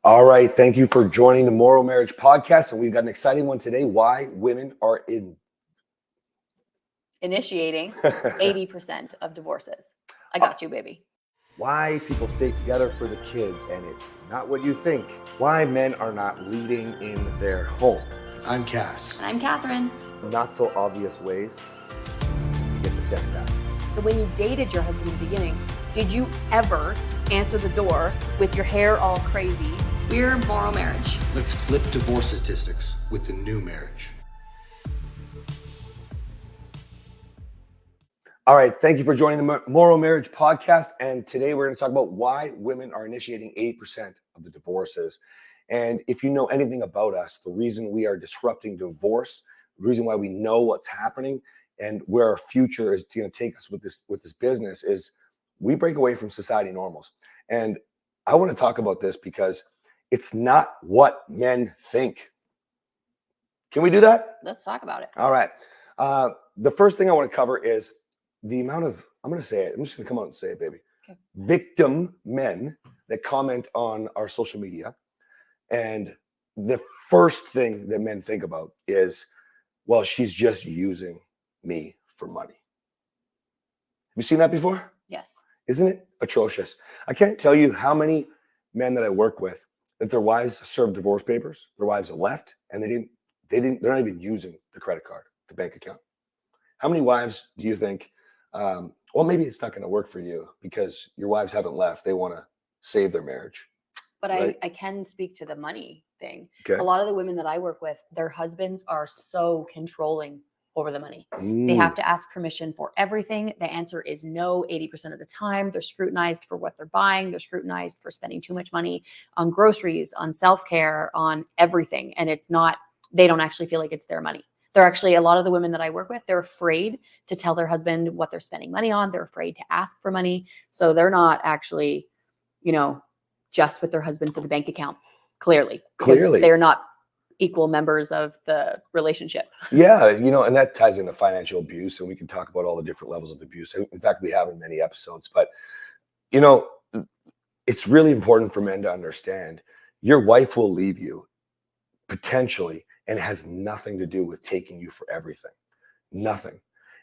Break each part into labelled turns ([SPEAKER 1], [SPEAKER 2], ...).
[SPEAKER 1] All right. Thank you for joining the MorrowMarriage podcast. And we've got an exciting one today. Why women are
[SPEAKER 2] initiating 80% of divorces. I got you, baby.
[SPEAKER 1] Why people stay together for the kids, and it's not what you think. Why men are not leading in their home. I'm Cass.
[SPEAKER 2] And I'm Kathryn.
[SPEAKER 1] Not so obvious ways to get the sex back.
[SPEAKER 2] So when you dated your husband in the beginning, did you ever answer the door with your hair all crazy? We're MorrowMarriage.
[SPEAKER 3] Let's flip divorce statistics with the new marriage.
[SPEAKER 1] All right. Thank you for joining the MorrowMarriage podcast. And today we're going to talk about why women are initiating 80% of the divorces. And if you know anything about us, the reason we are disrupting divorce, the reason why we know what's happening and where our future is going to take us with this business is we break away from society normals. And I want to talk about this because it's not what men think. Can we do that?
[SPEAKER 2] Let's talk about it.
[SPEAKER 1] All right. The first thing I want to cover is the amount of, I'm going to say it. I'm just going to come out and say it, baby.
[SPEAKER 2] Okay.
[SPEAKER 1] Victim men that comment on our social media. And the first thing that men think about is, well, she's just using me for money. Have you seen that before?
[SPEAKER 2] Yes.
[SPEAKER 1] Isn't it atrocious? I can't tell you how many men that I work with that their wives served divorce papers, their wives left, and they're not even using the credit card, the bank account. How many wives do you think, well, maybe it's not going to work for you because your wives haven't left. They want to save their marriage.
[SPEAKER 2] But
[SPEAKER 1] right?
[SPEAKER 2] I can speak to the money thing.
[SPEAKER 1] Okay.
[SPEAKER 2] A lot of the women that I work with, their husbands are so controlling over the money. They have to ask permission for everything. The answer is no 80% of the time. They're scrutinized for what they're buying. They're scrutinized for spending too much money on groceries, on self-care, on everything. And it's not, they don't actually feel like it's their money. They're actually, a lot of the women that I work with, they're afraid to tell their husband what they're spending money on. They're afraid to ask for money. So they're not actually, just with their husband for the bank account. Clearly. They're not equal members of the relationship.
[SPEAKER 1] Yeah, and that ties into financial abuse, and we can talk about all the different levels of abuse. In fact, we have in many episodes, but it's really important for men to understand your wife will leave you potentially, and it has nothing to do with taking you for everything. Nothing.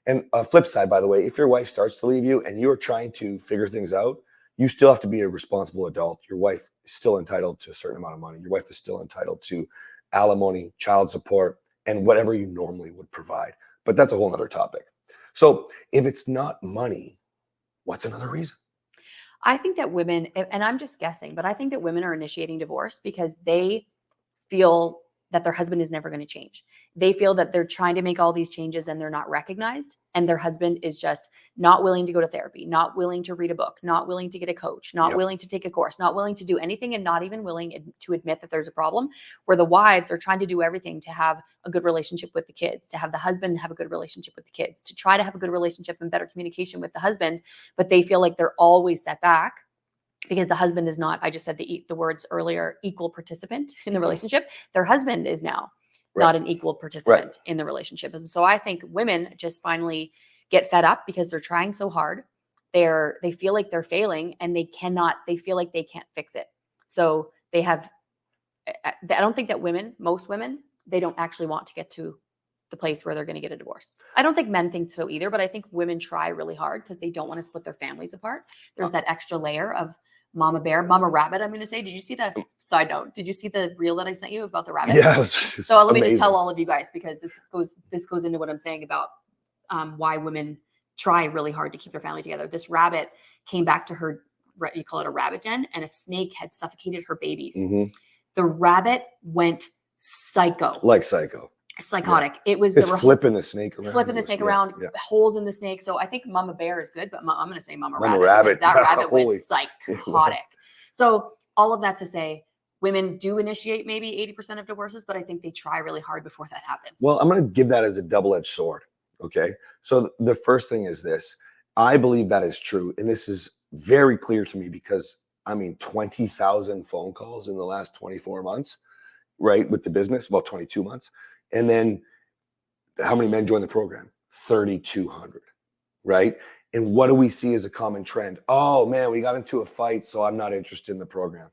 [SPEAKER 1] And flip side, by the way, if your wife starts to leave you and you're trying to figure things out, you still have to be a responsible adult. Your wife is still entitled to a certain amount of money. Your wife is still entitled to alimony, child support, and whatever you normally would provide. But that's a whole nother topic. So if it's not money, what's another reason?
[SPEAKER 2] I think that women, and I'm just guessing, but I think that women are initiating divorce because they feel that their husband is never going to change. They feel that they're trying to make all these changes and they're not recognized. And their husband is just not willing to go to therapy, not willing to read a book, not willing to get a coach, not willing to take a course, not willing to do anything, and not even willing to admit that there's a problem, where the wives are trying to do everything to have a good relationship with the kids, to have the husband have a good relationship with the kids, to try to have a good relationship and better communication with the husband. But they feel like they're always set back because the husband is not, I just said the words earlier, equal participant in the relationship. Their husband is now not an equal participant in the relationship. And so I think women just finally get fed up because they're trying so hard. They feel like they're failing and they feel like they can't fix it. So I don't think that most women, they don't actually want to get to the place where they're going to get a divorce. I don't think men think so either, but I think women try really hard because they don't want to split their families apart. There's that extra layer of mama rabbit, I'm going to say. Did you see the side note? Did you see the reel that I sent you about the rabbit?
[SPEAKER 1] Yeah.
[SPEAKER 2] So let me just tell all of you guys, because this goes into what I'm saying about why women try really hard to keep their family together. This rabbit came back to her, you call it a rabbit den, and a snake had suffocated her babies. Mm-hmm. The rabbit went psycho.
[SPEAKER 1] Like psycho.
[SPEAKER 2] Psychotic.
[SPEAKER 1] Yeah.
[SPEAKER 2] It was
[SPEAKER 1] flipping the snake around.
[SPEAKER 2] Holes in the snake. So I think Mama Bear is good, but I'm going to say Mama
[SPEAKER 1] Rabbit.
[SPEAKER 2] That rabbit went psychotic. So all of that to say, women do initiate maybe 80% of divorces, but I think they try really hard before that happens.
[SPEAKER 1] Well, I'm going to give that as a double-edged sword. Okay. So the first thing is this. I believe that is true. And this is very clear to me because 20,000 phone calls in the last 24 months, right? With the business, about 22 months. And then how many men join the program? 3,200, right? And what do we see as a common trend? Oh man, we got into a fight, so I'm not interested in the program.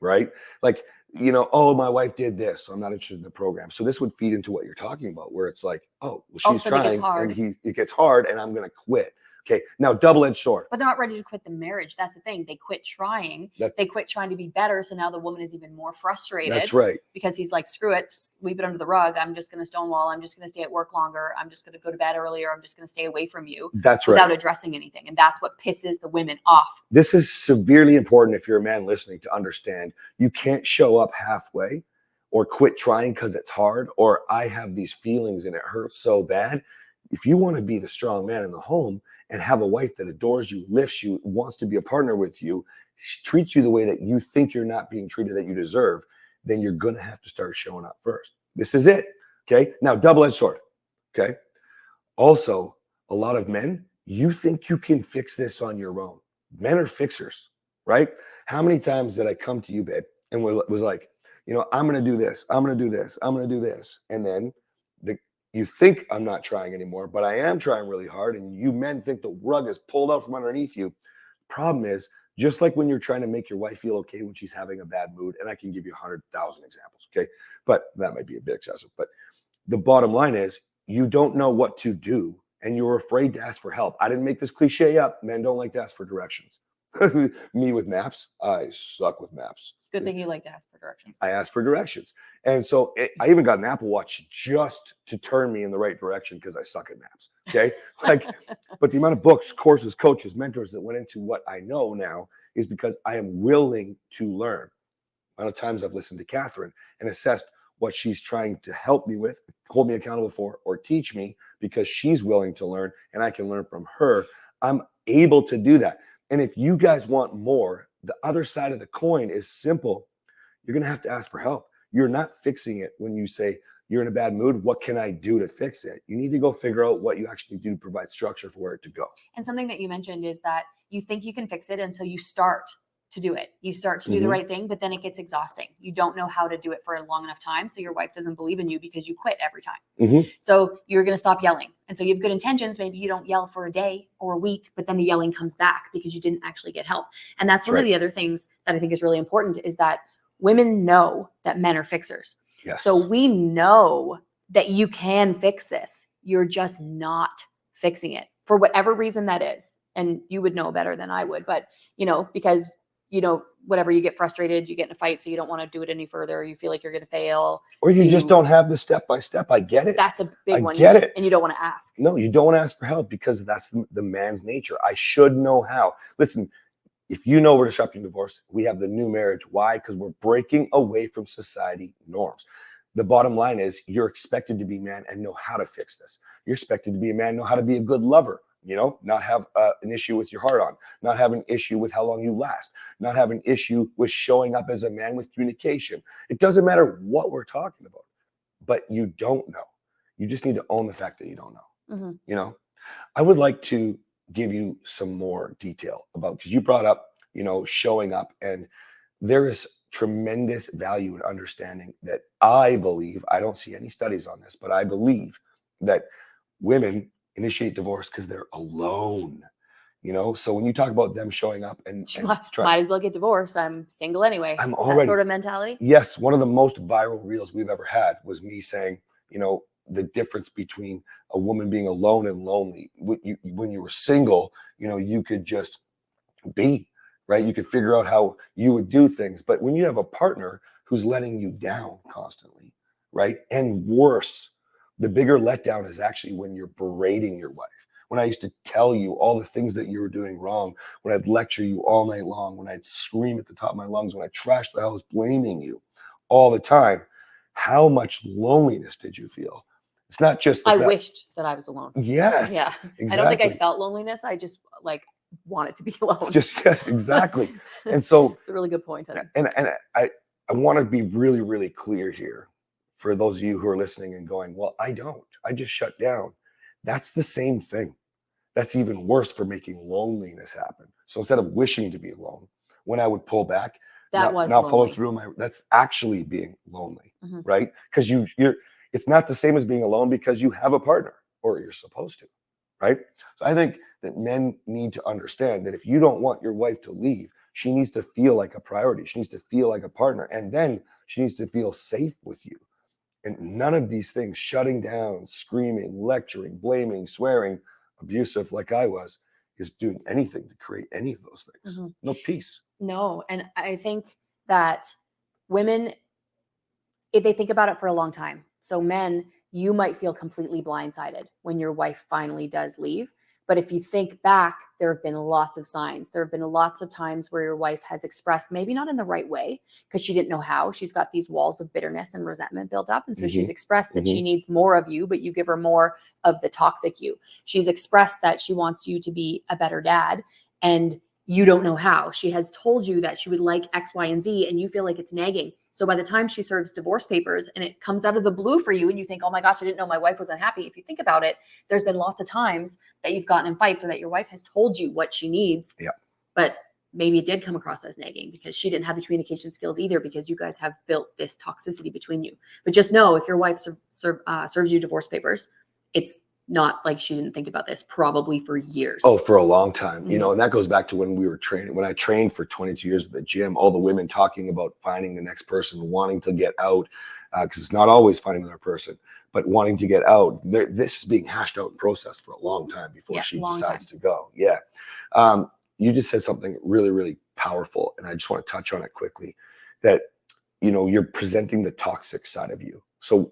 [SPEAKER 1] right? Like, oh, my wife did this, so I'm not interested in the program. So this would feed into what you're talking about, where it's like, oh, well,
[SPEAKER 2] All of a
[SPEAKER 1] she's
[SPEAKER 2] sudden it gets
[SPEAKER 1] trying
[SPEAKER 2] hard.
[SPEAKER 1] and it gets hard and I'm going to quit. Okay. Now, double-edged sword.
[SPEAKER 2] But they're not ready to quit the marriage. That's the thing. They quit trying. They quit trying to be better. So now the woman is even more frustrated.
[SPEAKER 1] That's right.
[SPEAKER 2] Because he's like, screw it, sweep it under the rug. I'm just going to stonewall. I'm just going to stay at work longer. I'm just going to go to bed earlier. I'm just going to stay away from you.
[SPEAKER 1] That's right.
[SPEAKER 2] Without addressing anything. And that's what pisses the women off.
[SPEAKER 1] This is severely important if you're a man listening to understand you can't show up halfway or quit trying because it's hard, or I have these feelings and it hurts so bad. If you want to be the strong man in the home and have a wife that adores you, lifts you, wants to be a partner with you, treats you the way that you think you're not being treated, that you deserve, then you're going to have to start showing up first. This is it. Okay. Now, double-edged sword. Okay. Also, a lot of men, you think you can fix this on your own. Men are fixers, right? How many times did I come to you, babe, and was like, I'm going to do this. I'm going to do this. I'm going to do this. And then you think I'm not trying anymore, but I am trying really hard. And you men think the rug is pulled out from underneath you. Problem is, just like when you're trying to make your wife feel okay when she's having a bad mood, and I can give you 100,000 examples, okay? But that might be a bit excessive. But the bottom line is, you don't know what to do, and you're afraid to ask for help. I didn't make this cliche up. Men don't like to ask for directions. Me with maps, I suck with maps.
[SPEAKER 2] Good thing you like to ask for directions.
[SPEAKER 1] I ask for directions. And so I even got an Apple Watch just to turn me in the right direction because I suck at maps. Okay. But the amount of books, courses, coaches, mentors that went into what I know now is because I am willing to learn. The amount of times I've listened to Kathryn and assessed what she's trying to help me with, hold me accountable for, or teach me because she's willing to learn and I can learn from her. I'm able to do that. And if you guys want more, the other side of the coin is simple. You're going to have to ask for help. You're not fixing it when you say you're in a bad mood. What can I do to fix it? You need to go figure out what you actually do to provide structure for where it to go.
[SPEAKER 2] And something that you mentioned is that you think you can fix it. And so you start to do it. You start to do the right thing, but then it gets exhausting. You don't know how to do it for a long enough time. So your wife doesn't believe in you because you quit every time. So you're going to stop yelling. And so you have good intentions. Maybe you don't yell for a day or a week, but then the yelling comes back because you didn't actually get help. And that's one of the other things that I think is really important is that women know that men are fixers.
[SPEAKER 1] Yes.
[SPEAKER 2] So we know that you can fix this. You're just not fixing it for whatever reason that is. And you would know better than I would, but because whatever, you get frustrated, you get in a fight, so you don't want to do it any further. You feel like you're going to fail.
[SPEAKER 1] Or you just don't have the step-by-step. I get it.
[SPEAKER 2] That's a big one.
[SPEAKER 1] I get it.
[SPEAKER 2] And you don't want to ask.
[SPEAKER 1] No, you don't want to ask for help because that's the man's nature. I should know how. Listen, if you know we're disrupting divorce, we have the new marriage. Why? Because we're breaking away from society norms. The bottom line is you're expected to be a man and know how to fix this. You're expected to be a man, know how to be a good lover. Not have an issue with your heart on, not have an issue with how long you last, not have an issue with showing up as a man with communication. It doesn't matter what we're talking about, but you don't know. You just need to own the fact that you don't know. I would like to give you some more detail about, because you brought up, showing up, and there is tremendous value in understanding that I believe, I don't see any studies on this, but I believe that women initiate divorce because they're alone, so when you talk about them showing up and
[SPEAKER 2] might as well get divorced. I'm single anyway.
[SPEAKER 1] I'm already,
[SPEAKER 2] that sort of mentality.
[SPEAKER 1] Yes. One of the most viral reels we've ever had was me saying, the difference between a woman being alone and lonely. When you were single, you could just be, right? You could figure out how you would do things. But when you have a partner who's letting you down constantly, right? And worse, the bigger letdown is actually when you're berating your wife. When I used to tell you all the things that you were doing wrong, when I'd lecture you all night long, when I'd scream at the top of my lungs, when I trashed the house blaming you all the time, how much loneliness did you feel? It's not just
[SPEAKER 2] I wished that I was alone.
[SPEAKER 1] Yes.
[SPEAKER 2] Yeah.
[SPEAKER 1] Exactly.
[SPEAKER 2] I don't think I felt loneliness. I just wanted to be alone.
[SPEAKER 1] Yes, exactly. And so
[SPEAKER 2] it's a really good point.
[SPEAKER 1] And I want to be really, really clear here for those of you who are listening and going, well, I just shut down. That's the same thing. That's even worse for making loneliness happen. So instead of wishing to be alone, when I would pull back, not follow through that's actually being lonely, right? Because it's not the same as being alone because you have a partner, or you're supposed to, right? So I think that men need to understand that if you don't want your wife to leave, She needs to feel like a priority. She needs to feel like a partner. And then she needs to feel safe with you. And none of these things, shutting down, screaming, lecturing, blaming, swearing, abusive like I was, is doing anything to create any of those things. No peace.
[SPEAKER 2] No. And I think that women, if they think about it for a long time. So men, you might feel completely blindsided when your wife finally does leave. But if you think back, there have been lots of signs. There have been lots of times where your wife has expressed, maybe not in the right way, because she didn't know how. She's got these walls of bitterness and resentment built up. And so she's expressed that she needs more of you, but you give her more of the toxic you. She's expressed that she wants you to be a better dad, and you don't know how. She has told you that she would like X, Y, and Z, and you feel like it's nagging. So by the time she serves divorce papers and it comes out of the blue for you and you think, oh my gosh, I didn't know my wife was unhappy. If you think about it, there's been lots of times that you've gotten in fights or that your wife has told you what she needs.
[SPEAKER 1] Yeah.
[SPEAKER 2] But maybe it did come across as nagging because she didn't have the communication skills either, because you guys have built this toxicity between you. But just know, if your wife serves you divorce papers, it's not like she didn't think about this probably for years.
[SPEAKER 1] Oh, for a long time, you know, and that goes back to when we were training. When I trained for 22 years at the gym, all the women talking about finding the next person, wanting to get out, because it's not always finding another person, but wanting to get out. This is being hashed out and processed for a long time before she decides to go. Yeah. You just said something really, really powerful, and I just want to touch on it quickly, that, you know, you're presenting the toxic side of you. So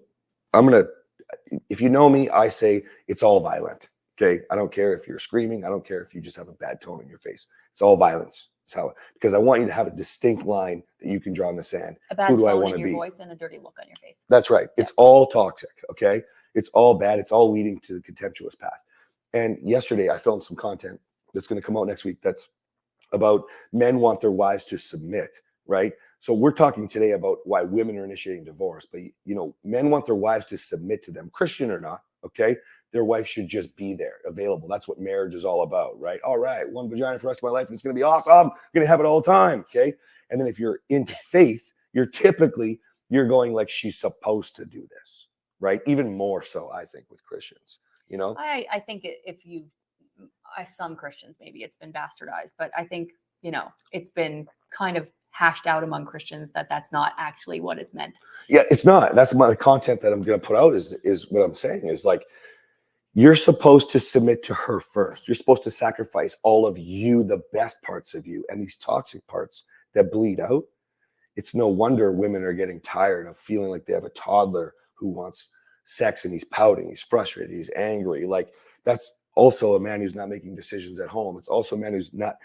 [SPEAKER 1] if you know me, I say it's all violent. Okay. I don't care if you're screaming. I don't care if you just have a bad tone in your face. It's all violence. Because I want you to have a distinct line that you can draw in the sand.
[SPEAKER 2] A bad tone in your voice and a dirty look on your face.
[SPEAKER 1] That's right. Yeah. It's all toxic. Okay. It's all bad. It's all leading to the contemptuous path. And yesterday I filmed some content that's going to come out next week. That's about men want their wives to submit, right? So we're talking today about why women are initiating divorce, but you know, men want their wives to submit to them, Christian or not, okay? Their wife should just be there, available. That's what marriage is all about, right? All right, one vagina for the rest of my life, and it's gonna be awesome. I'm gonna have it all the time, okay? And then if you're into faith, you're going like, she's supposed to do this, right? Even more so, I think, with Christians, you know?
[SPEAKER 2] I think some Christians, maybe it's been bastardized, but I think, you know, it's been kind of hashed out among Christians that that's not actually what it's meant.
[SPEAKER 1] Yeah, it's not. That's my content that I'm going to put out is what I'm saying is like, you're supposed to submit to her first. You're supposed to sacrifice all of you, the best parts of you, and these toxic parts that bleed out. It's no wonder women are getting tired of feeling like they have a toddler who wants sex and he's pouting, he's frustrated, he's angry. Like, that's also a man who's not making decisions at home. It's also a man who's not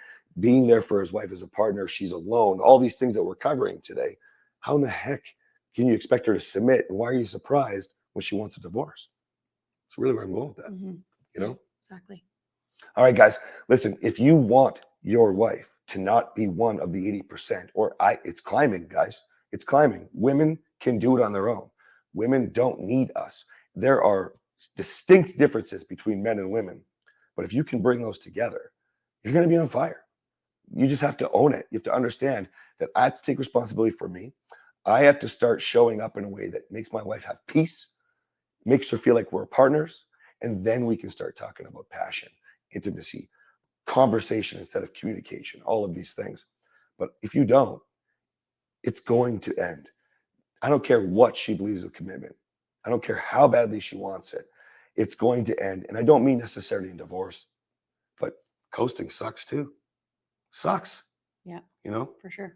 [SPEAKER 1] being there for his wife as a partner. She's alone. All these things that we're covering today. How in the heck can you expect her to submit? And why are you surprised when she wants a divorce? It's really where I'm going with that. You know?
[SPEAKER 2] Exactly.
[SPEAKER 1] All right, guys, listen, if you want your wife to not be one of the 80%, it's climbing, guys. It's climbing. Women can do it on their own. Women don't need us. There are distinct differences between men and women, but if you can bring those together, you're going to be on fire. You just have to own it. You have to understand that I have to take responsibility for me. I have to start showing up in a way that makes my wife have peace, makes her feel like we're partners, and then we can start talking about passion, intimacy, conversation instead of communication, all of these things. But if you don't, it's going to end. I don't care what she believes of commitment. I don't care how badly she wants it. It's going to end. And I don't mean necessarily in divorce, but ghosting sucks too. Sucks.
[SPEAKER 2] Yeah.
[SPEAKER 1] You know?
[SPEAKER 2] For sure.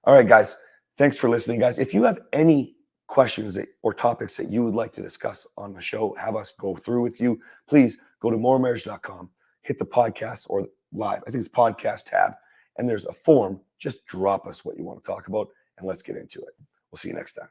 [SPEAKER 1] All right, guys. Thanks for listening, guys. If you have any questions or topics that you would like to discuss on the show, have us go through with you, please go to MorrowMarriage.com, hit the podcast or live, I think it's podcast tab, and there's a form. Just drop us what you want to talk about and let's get into it. We'll see you next time.